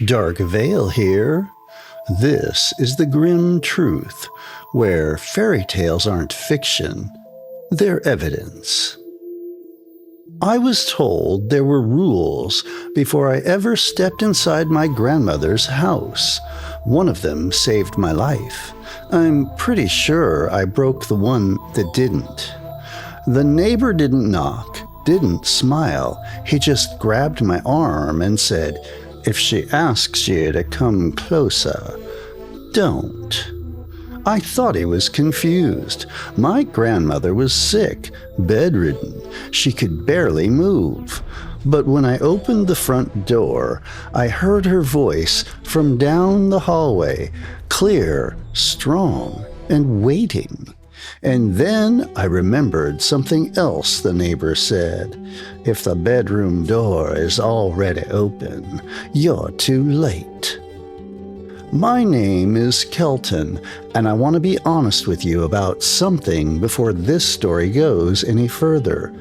Dark Veil here. This is the grim truth, where fairy tales aren't fiction, they're evidence. I was told there were rules before I ever stepped inside my grandmother's house. One of them saved my life. I'm pretty sure I broke the one that didn't. The neighbor didn't knock, didn't smile. He just grabbed my arm and said, "If she asks you to come closer, don't." I thought he was confused. My grandmother was sick, bedridden. She could barely move. But when I opened the front door, I heard her voice from down the hallway, clear, strong, and waiting. And then I remembered something else the neighbor said. "If the bedroom door is already open, you're too late." My name is Kelton, and I want to be honest with you about something before this story goes any further.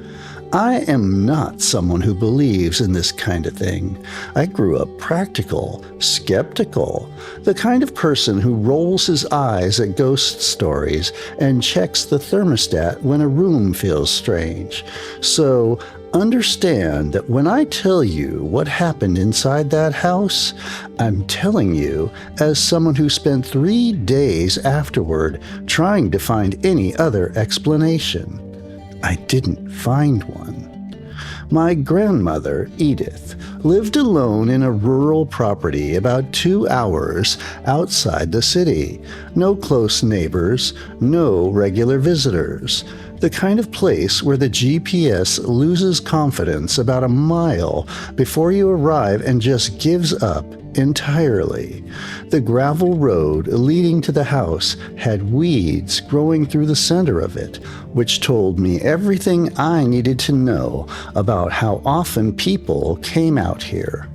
I am not someone who believes in this kind of thing. I grew up practical, skeptical, the kind of person who rolls his eyes at ghost stories and checks the thermostat when a room feels strange. So understand that when I tell you what happened inside that house, I'm telling you as someone who spent 3 days afterward trying to find any other explanation. I didn't find one. My grandmother, Edith, lived alone in a rural property about 2 hours outside the city. No close neighbors, no regular visitors. The kind of place where the GPS loses confidence about a mile before you arrive and just gives up entirely. The gravel road leading to the house had weeds growing through the center of it, which told me everything I needed to know about how often people came out here.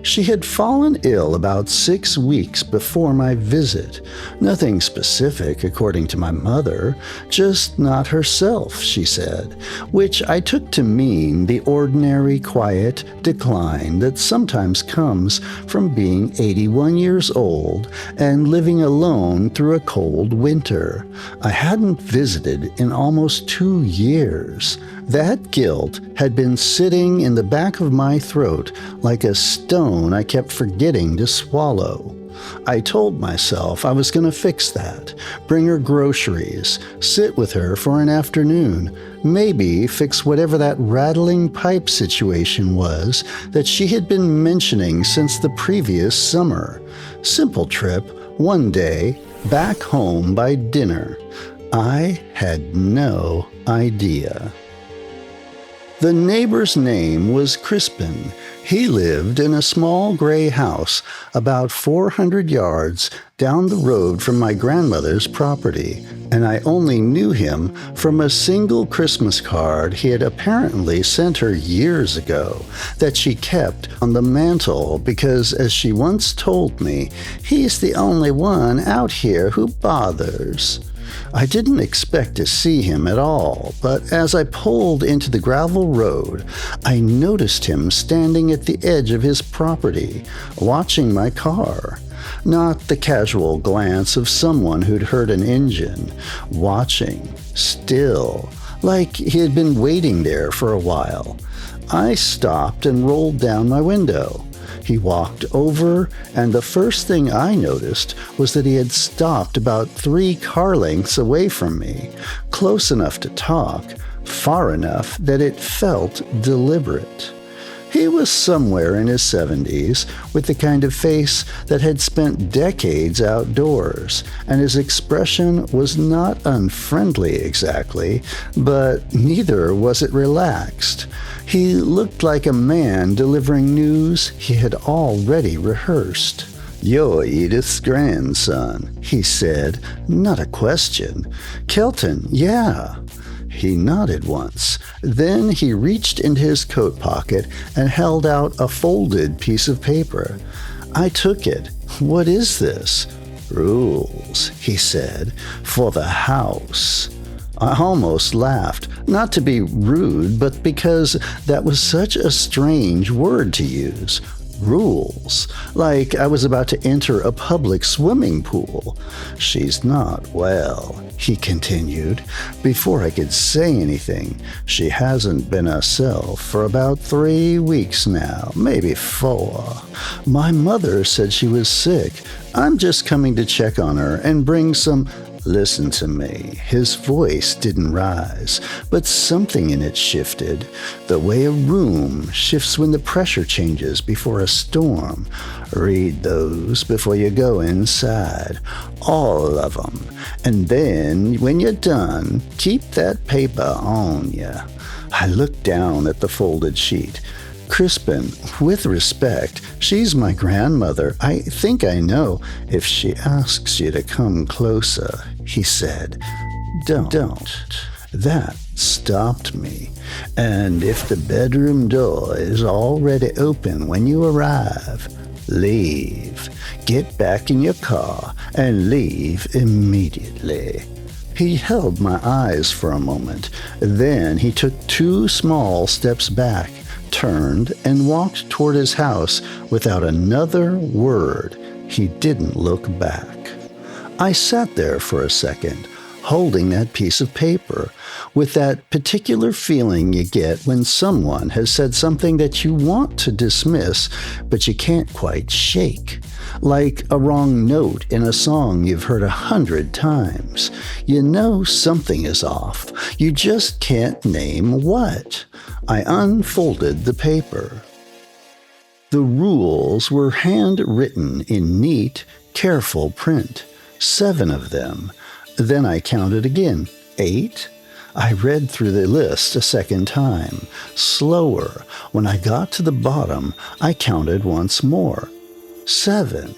She had fallen ill about 6 weeks before my visit. Nothing specific, according to my mother, just not herself, she said, which I took to mean the ordinary, quiet decline that sometimes comes from being 81 years old and living alone through a cold winter. I hadn't visited in almost 2 years. That guilt had been sitting in the back of my throat like a stone I kept forgetting to swallow. I told myself I was going to fix that, bring her groceries, sit with her for an afternoon, maybe fix whatever that rattling pipe situation was that she had been mentioning since the previous summer. Simple trip, one day, back home by dinner. I had no idea. The neighbor's name was Crispin. He lived in a small gray house about 400 yards down the road from my grandmother's property, and I only knew him from a single Christmas card he had apparently sent her years ago that she kept on the mantel because, as she once told me, he's the only one out here who bothers. I didn't expect to see him at all, but as I pulled into the gravel road, I noticed him standing at the edge of his property, watching my car. Not the casual glance of someone who'd heard an engine, watching, still, like he had been waiting there for a while. I stopped and rolled down my window. He walked over, and the first thing I noticed was that he had stopped about 3 car lengths away from me, close enough to talk, far enough that it felt deliberate. He was somewhere in his 70s, with the kind of face that had spent decades outdoors, and his expression was not unfriendly exactly, but neither was it relaxed. He looked like a man delivering news he had already rehearsed. "You're Edith's grandson," he said, not a question. "Kelton, yeah." He nodded once. Then he reached into his coat pocket and held out a folded piece of paper. I took it. "What is this?" "Rules," he said, "for the house." I almost laughed, not to be rude, but because that was such a strange word to use. Rules, like I was about to enter a public swimming pool. She's not well, he continued. Before I could say anything, she hasn't been herself for about 3 weeks now, maybe 4. My mother said she was sick. I'm just coming to check on her and bring some... Listen to me. His voice didn't rise, but something in it shifted, the way a room shifts when the pressure changes before a storm. Read those before you go inside, all of them. And then, when you're done, keep that paper on you. I looked down at the folded sheet. Crispin, with respect, she's my grandmother. I think I know. If she asks you to come closer, he said, don't. That stopped me. And if the bedroom door is already open when you arrive, leave. Get back in your car and leave immediately. He held my eyes for a moment. Then he took 2 small steps back, turned, and walked toward his house without another word. He didn't look back. I sat there for a second, holding that piece of paper, with that particular feeling you get when someone has said something that you want to dismiss, but you can't quite shake. Like a wrong note in a song you've heard 100 times. You know something is off. You just can't name what. I unfolded the paper. The rules were handwritten in neat, careful print. 7 of them. Then I counted again. 8? I read through the list a second time, slower. When I got to the bottom, I counted once more. 7.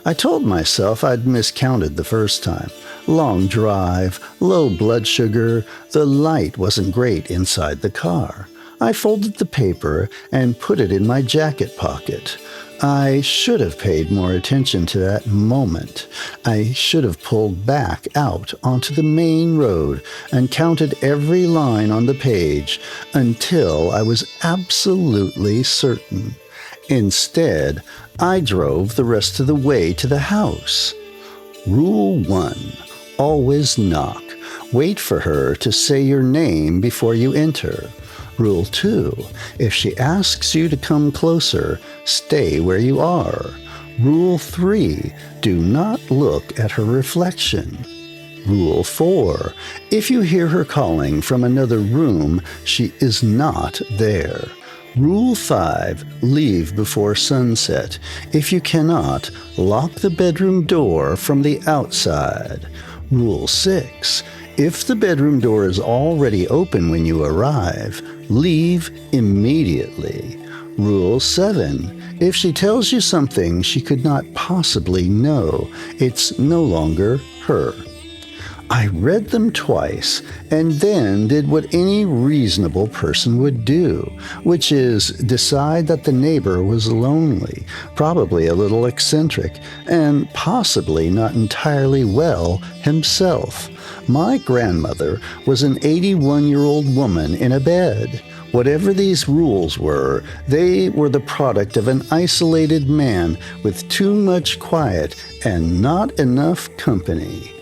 I told myself I'd miscounted the first time. Long drive, low blood sugar, the light wasn't great inside the car. I folded the paper and put it in my jacket pocket. I should have paid more attention to that moment. I should have pulled back out onto the main road and counted every line on the page until I was absolutely certain. Instead, I drove the rest of the way to the house. Rule 1. Always knock. Wait for her to say your name before you enter. Rule 2. If she asks you to come closer, stay where you are. Rule 3. Do not look at her reflection. Rule 4. If you hear her calling from another room, she is not there. Rule 5. Leave before sunset. If you cannot, lock the bedroom door from the outside. Rule 6. If the bedroom door is already open when you arrive, leave immediately. Rule 7. If she tells you something she could not possibly know, it's no longer her. I read them twice and then did what any reasonable person would do, which is decide that the neighbor was lonely, probably a little eccentric, and possibly not entirely well himself. My grandmother was an 81-year-old woman in a bed. Whatever these rules were, they were the product of an isolated man with too much quiet and not enough company.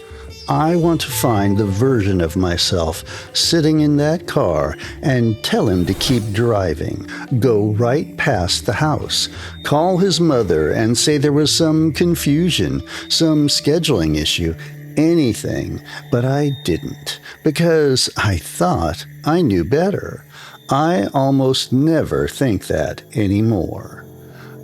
I want to find the version of myself sitting in that car and tell him to keep driving, go right past the house, call his mother and say there was some confusion, some scheduling issue, anything, but I didn't, because I thought I knew better. I almost never think that anymore.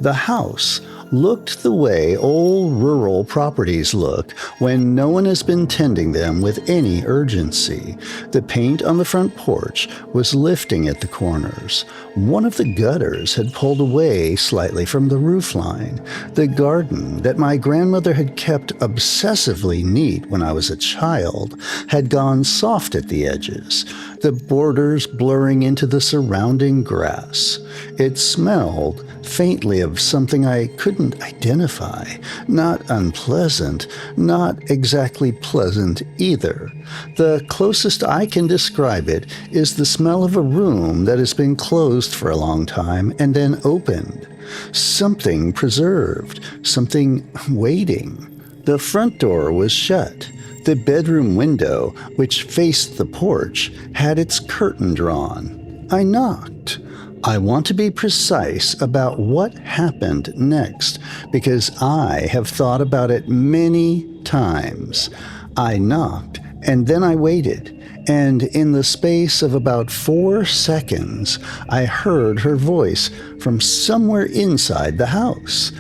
The house looked the way old rural properties look when no one has been tending them with any urgency. The paint on the front porch was lifting at the corners. One of the gutters had pulled away slightly from the roofline. The garden that my grandmother had kept obsessively neat when I was a child had gone soft at the edges, the borders blurring into the surrounding grass. It smelled faintly of something I couldn't identify. Not unpleasant, not exactly pleasant either. The closest I can describe it is the smell of a room that has been closed for a long time and then opened. Something preserved, something waiting. The front door was shut. The bedroom window, which faced the porch, had its curtain drawn. I knocked. I want to be precise about what happened next, because I have thought about it many times. I knocked, and then I waited, and in the space of about 4 seconds, I heard her voice from somewhere inside the house.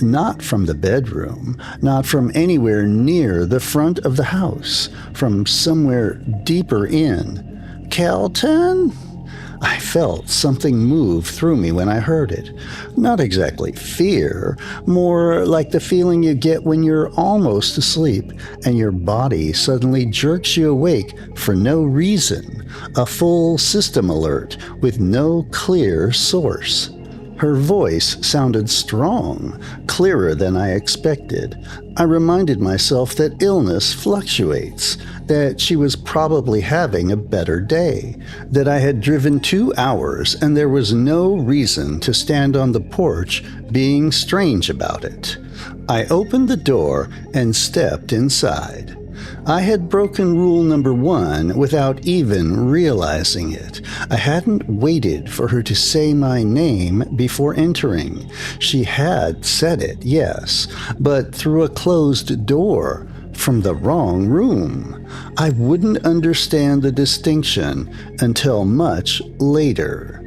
Not from the bedroom, not from anywhere near the front of the house, from somewhere deeper in. "Kelton?" I felt something move through me when I heard it. Not exactly fear, more like the feeling you get when you're almost asleep and your body suddenly jerks you awake for no reason. A full system alert with no clear source. Her voice sounded strong, clearer than I expected. I reminded myself that illness fluctuates, that she was probably having a better day, that I had driven 2 hours and there was no reason to stand on the porch being strange about it. I opened the door and stepped inside. I had broken rule number 1 without even realizing it. I hadn't waited for her to say my name before entering. She had said it, yes, but through a closed door, from the wrong room. I wouldn't understand the distinction until much later.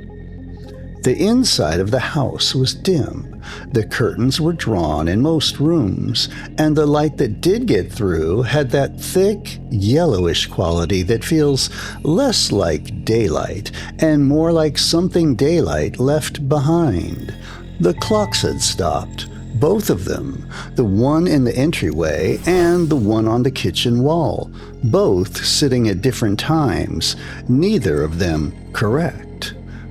The inside of the house was dim. The curtains were drawn in most rooms, and the light that did get through had that thick, yellowish quality that feels less like daylight and more like something daylight left behind. The clocks had stopped, both of them, the one in the entryway and the one on the kitchen wall, both sitting at different times, neither of them correct.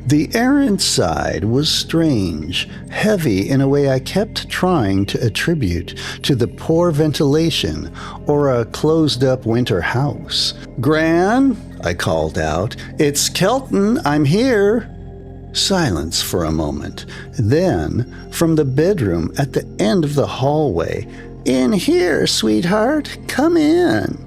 The air inside was strange, heavy in a way I kept trying to attribute to the poor ventilation or a closed-up winter house. "Gran," I called out, "it's Kelton, I'm here." Silence for a moment. Then, from the bedroom at the end of the hallway, "In here, sweetheart, come in."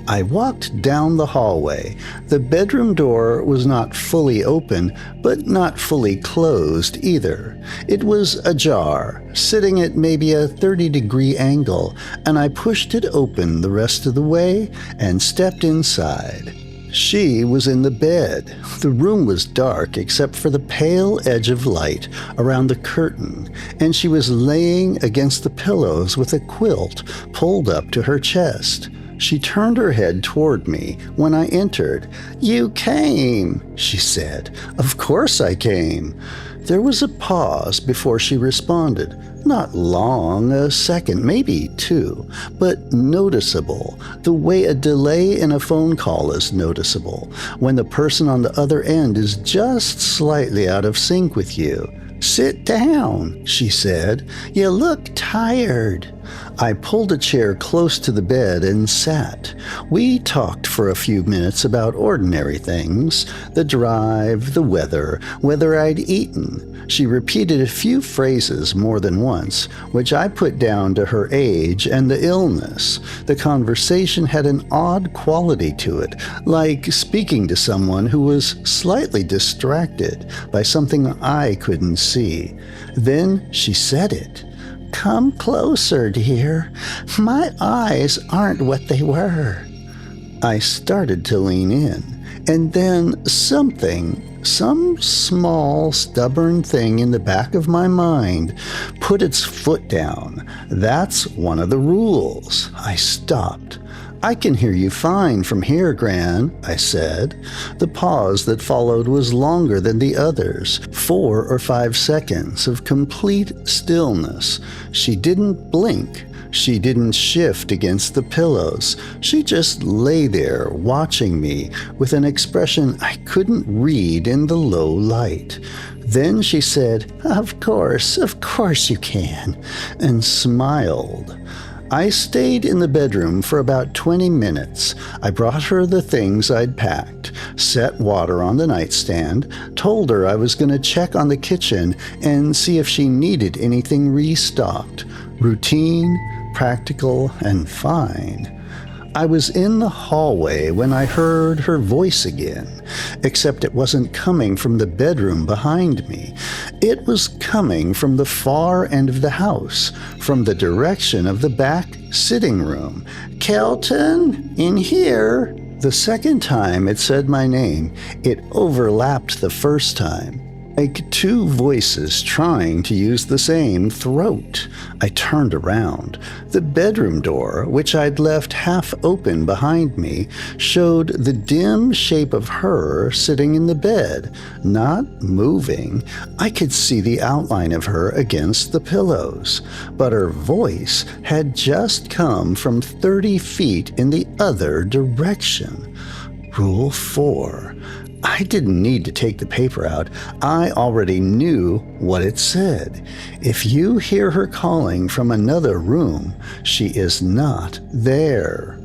I walked down the hallway. The bedroom door was not fully open, but not fully closed either. It was ajar, sitting at maybe a 30-degree angle, and I pushed it open the rest of the way and stepped inside. She was in the bed. The room was dark except for the pale edge of light around the curtain, and she was laying against the pillows with a quilt pulled up to her chest. She turned her head toward me when I entered. "You came," she said. "Of course I came." There was a pause before she responded. Not long, a second, maybe 2, but noticeable, the way a delay in a phone call is noticeable, when the person on the other end is just slightly out of sync with you. "Sit down," she said. "You look tired." I pulled a chair close to the bed and sat. We talked for a few minutes about ordinary things, the drive, the weather, whether I'd eaten. She repeated a few phrases more than once, which I put down to her age and the illness. The conversation had an odd quality to it, like speaking to someone who was slightly distracted by something I couldn't see. Then she said it. "Come closer, dear. My eyes aren't what they were." I started to lean in, and then some small, stubborn thing in the back of my mind put its foot down. "That's one of the rules." I stopped. "I can hear you fine from here, Gran," I said. The pause that followed was longer than the others, 4 or 5 seconds of complete stillness. She didn't blink. She didn't shift against the pillows. She just lay there watching me with an expression I couldn't read in the low light. Then she said, of course you can," and smiled. I stayed in the bedroom for about 20 minutes. I brought her the things I'd packed, set water on the nightstand, told her I was going to check on the kitchen and see if she needed anything restocked. Routine, practical, and fine. I was in the hallway when I heard her voice again, except it wasn't coming from the bedroom behind me. It was coming from the far end of the house, from the direction of the back sitting room. "Kelton, in here." The second time it said my name, it overlapped the first time, like two voices trying to use the same throat. I turned around. The bedroom door, which I'd left half open behind me, showed the dim shape of her sitting in the bed, not moving. I could see the outline of her against the pillows, but her voice had just come from 30 feet in the other direction. Rule 4. I didn't need to take the paper out. I already knew what it said. If you hear her calling from another room, she is not there.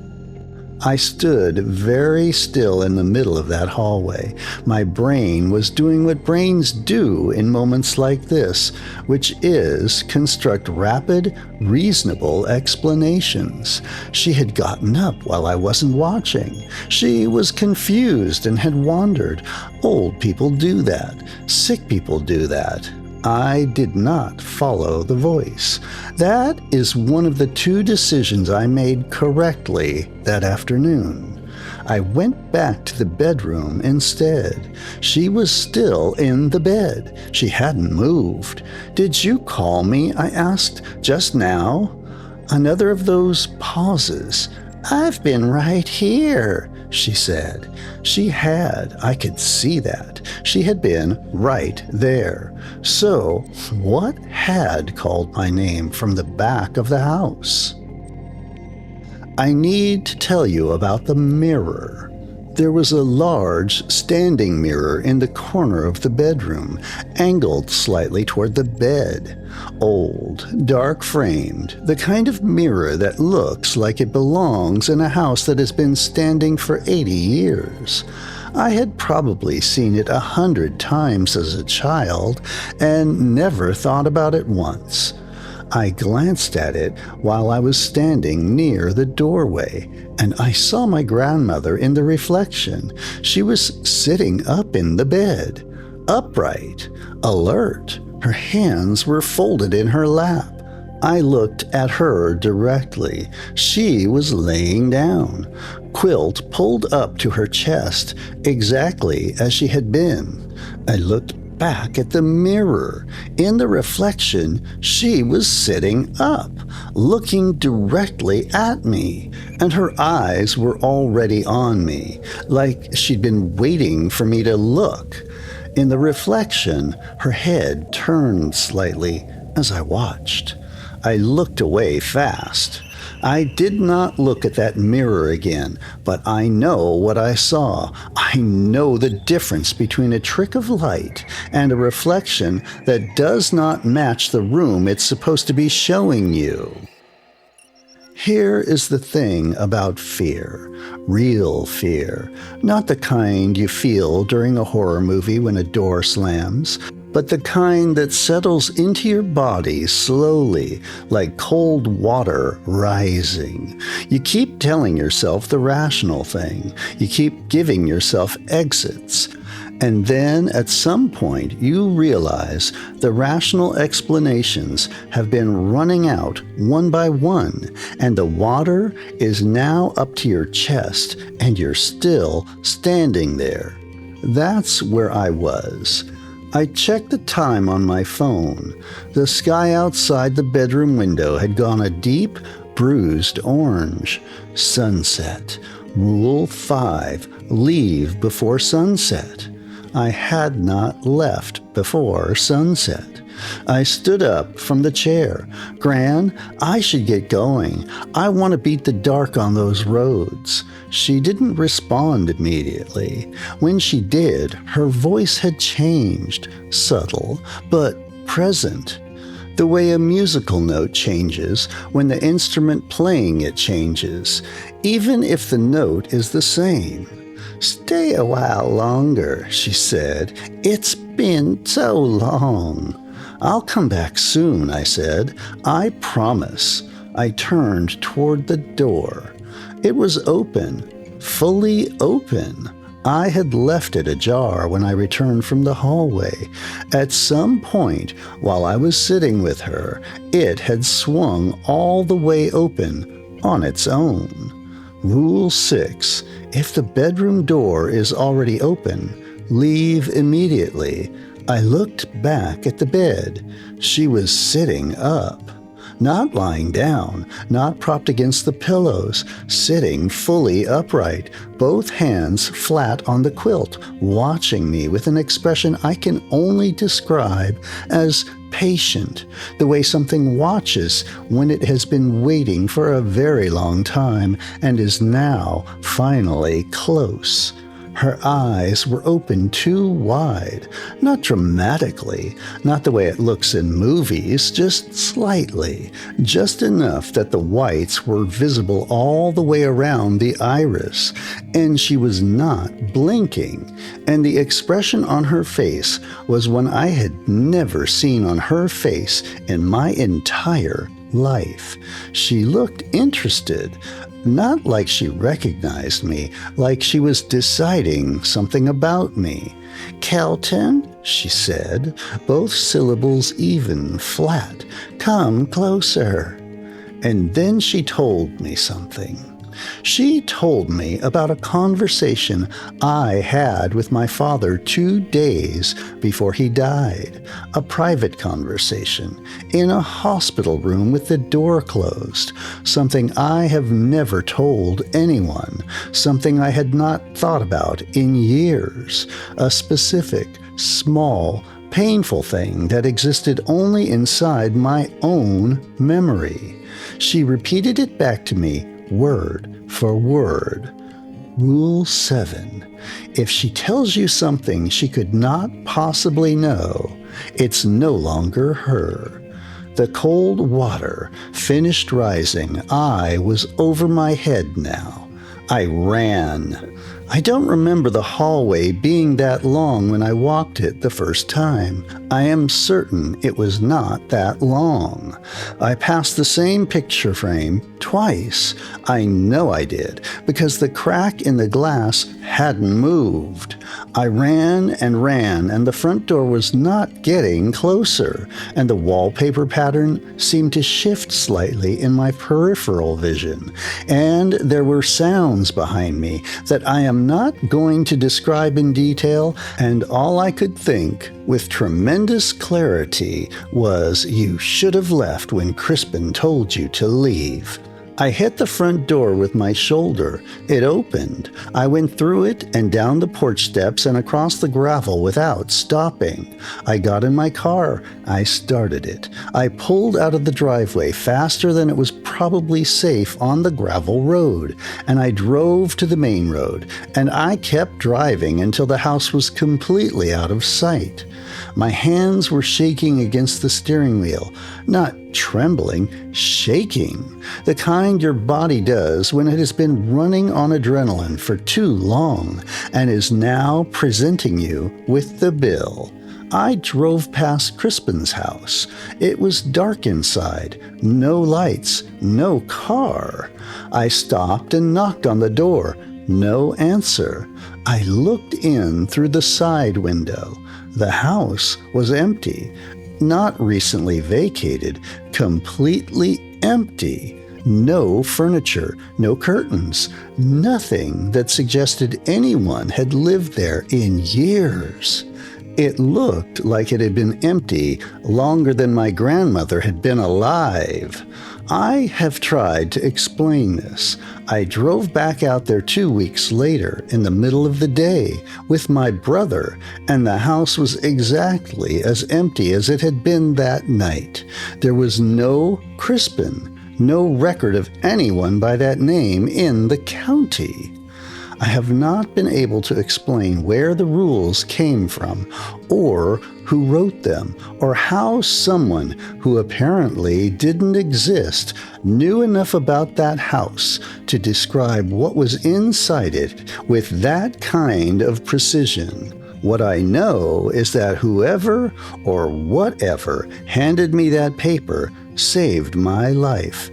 I stood very still in the middle of that hallway. My brain was doing what brains do in moments like this, which is construct rapid, reasonable explanations. She had gotten up while I wasn't watching. She was confused and had wandered. Old people do that. Sick people do that. I did not follow the voice. That is one of the 2 decisions I made correctly that afternoon. I went back to the bedroom instead. She was still in the bed. She hadn't moved. "Did you call me?" I asked. "Just now?" Another of those pauses. "I've been right here," she said. She had. I could see that. She had been right there. So, what had called my name from the back of the house? I need to tell you about the mirror. There was a large standing mirror in the corner of the bedroom, angled slightly toward the bed. Old, dark-framed, the kind of mirror that looks like it belongs in a house that has been standing for 80 years. I had probably seen it 100 times as a child and never thought about it once. I glanced at it while I was standing near the doorway, and I saw my grandmother in the reflection. She was sitting up in the bed, upright, alert. Her hands were folded in her lap. I looked at her directly. She was laying down, quilt pulled up to her chest, exactly as she had been. I looked back at the mirror. In the reflection, she was sitting up, looking directly at me, and her eyes were already on me, like she'd been waiting for me to look. In the reflection, her head turned slightly as I watched. I looked away fast. I did not look at that mirror again, but I know what I saw. I know the difference between a trick of light and a reflection that does not match the room it's supposed to be showing you. Here is the thing about fear, real fear, not the kind you feel during a horror movie when a door slams, but the kind that settles into your body slowly, like cold water rising. You keep telling yourself the rational thing. You keep giving yourself exits. And then at some point you realize the rational explanations have been running out one by one, and the water is now up to your chest, and you're still standing there. That's where I was. I checked the time on my phone. The sky outside the bedroom window had gone a deep, bruised orange. Sunset. Rule 5. Leave before sunset. I had not left before sunset. I stood up from the chair. "Gran, I should get going. I want to beat the dark on those roads." She didn't respond immediately. When she did, her voice had changed, subtle, but present. The way a musical note changes when the instrument playing it changes, even if the note is the same. "Stay a while longer," she said. "It's been so long." "I'll come back soon," I said. "I promise." I turned toward the door. It was open, fully open. I had left it ajar when I returned from the hallway. At some point, while I was sitting with her, it had swung all the way open on its own. Rule 6. If the bedroom door is already open, leave immediately. I looked back at the bed. She was sitting up. Not lying down, not propped against the pillows, sitting fully upright, both hands flat on the quilt, watching me with an expression I can only describe as patient, the way something watches when it has been waiting for a very long time and is now finally close. Her eyes were open too wide, not dramatically, not the way it looks in movies, just slightly, just enough that the whites were visible all the way around the iris, and she was not blinking, and the expression on her face was one I had never seen on her face in my entire life. She looked interested. Not like she recognized me, like she was deciding something about me. "Kelton," she said, both syllables even, flat. "Come closer." And then she told me something. She told me about a conversation I had with my father 2 days before he died, a private conversation, in a hospital room with the door closed, something I have never told anyone, something I had not thought about in years, a specific, small, painful thing that existed only inside my own memory. She repeated it back to me, word for word. Rule 7. If she tells you something she could not possibly know, it's no longer her. The cold water finished rising. I was over my head now. I ran. I don't remember the hallway being that long when I walked it the first time. I am certain it was not that long. I passed the same picture frame twice. I know I did, because the crack in the glass hadn't moved. I ran, and the front door was not getting closer, and the wallpaper pattern seemed to shift slightly in my peripheral vision, and there were sounds behind me that I am not going to describe in detail, and all I could think, with tremendous clarity, was, "You should have left when Crispin told you to leave." I hit the front door with my shoulder. It opened. I went through it and down the porch steps and across the gravel without stopping. I got in my car. I started it. I pulled out of the driveway faster than it was probably safe on the gravel road, and I drove to the main road, and I kept driving until the house was completely out of sight. My hands were shaking against the steering wheel, not trembling, shaking, the kind your body does when it has been running on adrenaline for too long and is now presenting you with the bill. I drove past Crispin's house. It was dark inside, no lights, no car. I stopped and knocked on the door. No answer. I looked in through the side window. The house was empty. Not recently vacated, completely empty. No furniture, no curtains, nothing that suggested anyone had lived there in years. It looked like it had been empty longer than my grandmother had been alive. I have tried to explain this. I drove back out there 2 weeks later in the middle of the day with my brother, and the house was exactly as empty as it had been that night. There was no Crispin, no record of anyone by that name in the county. I have not been able to explain where the rules came from, or who wrote them, or how someone who apparently didn't exist knew enough about that house to describe what was inside it with that kind of precision. What I know is that whoever or whatever handed me that paper saved my life.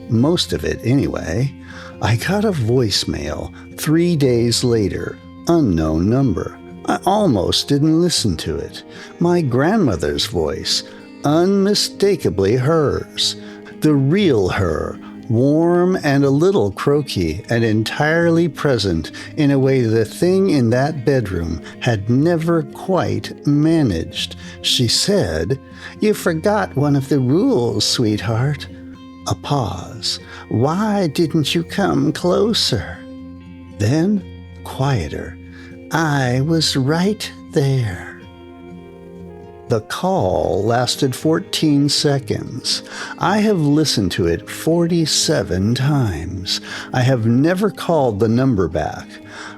Most of it, anyway. I got a voicemail 3 days later, unknown number. I almost didn't listen to it. My grandmother's voice, unmistakably hers. The real her, warm and a little croaky and entirely present in a way the thing in that bedroom had never quite managed. She said, "You forgot one of the rules, sweetheart." A pause. "Why didn't you come closer?" Then, quieter. "I was right there." The call lasted 14 seconds. I have listened to it 47 times. I have never called the number back.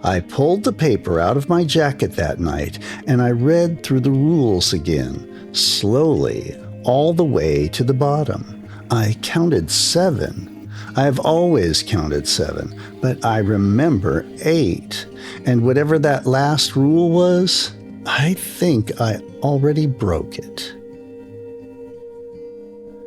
I pulled the paper out of my jacket that night and I read through the rules again, slowly, all the way to the bottom. I counted 7. I have always counted 7, but I remember 8. And whatever that last rule was, I think I already broke it.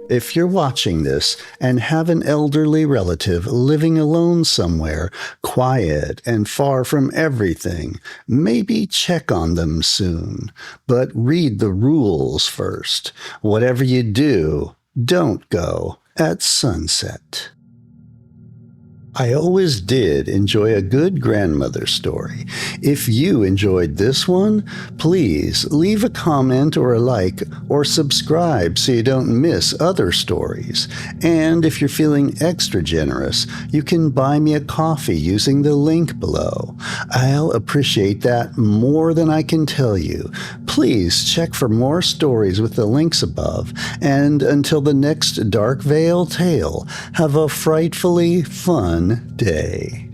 If you're watching this and have an elderly relative living alone somewhere, quiet and far from everything, maybe check on them soon. But read the rules first. Whatever you do, don't go at sunset. I always did enjoy a good grandmother story. If you enjoyed this one, please leave a comment or a like or subscribe so you don't miss other stories. And if you're feeling extra generous, you can buy me a coffee using the link below. I'll appreciate that more than I can tell you. Please check for more stories with the links above. And until the next Dark Veil tale, have a frightfully fun day.